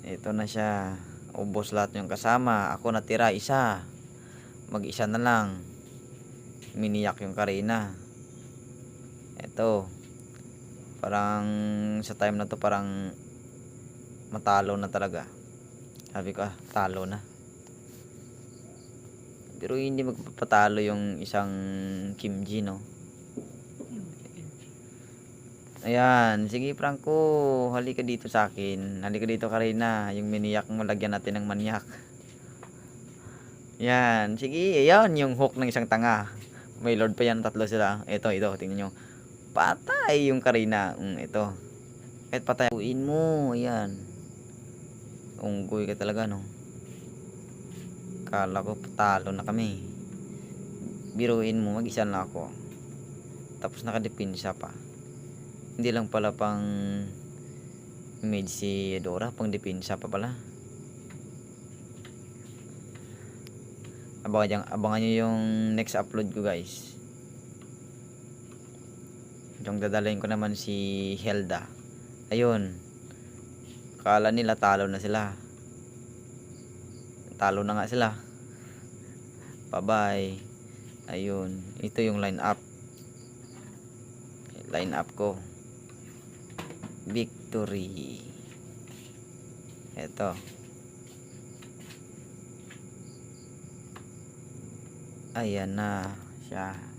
Ito na siya. Ubos lahat yung kasama. Ako natira isa. Mag-isa na lang. Miniyak yung Karina. Ito. Parang sa time na to parang matalo na talaga. Sabi ko talo na. Pero hindi magpapatalo yung isang Kim Ji, no? Ayan, sige Franco, halika dito sa akin. Halika dito Karina, yung miniyak mo lagyan natin ng manyak. Yan, sige, ayan yung hook ng isang tanga. May lord pa yan, tatlo sila. Ito, tingnan nyo. Patay yung Karina. Ito. Kahit patay, uin mo, ayan. Unggoy ka talaga, no? Kala ko patalo na kami. Biruin mo, mag-isa na ako. Tapos nakadepensa pa. Hindi lang pala pang made si Dora, pang depensa pa pala. Abangan nyo yung next upload ko guys. Yung dadalhin ko naman si Helda. Ayun. Kala nila talo na sila. Talo na nga sila. Bye bye. Ayun. Ito yung line up. Line up ko. Victory. Ito. Ayan na siya.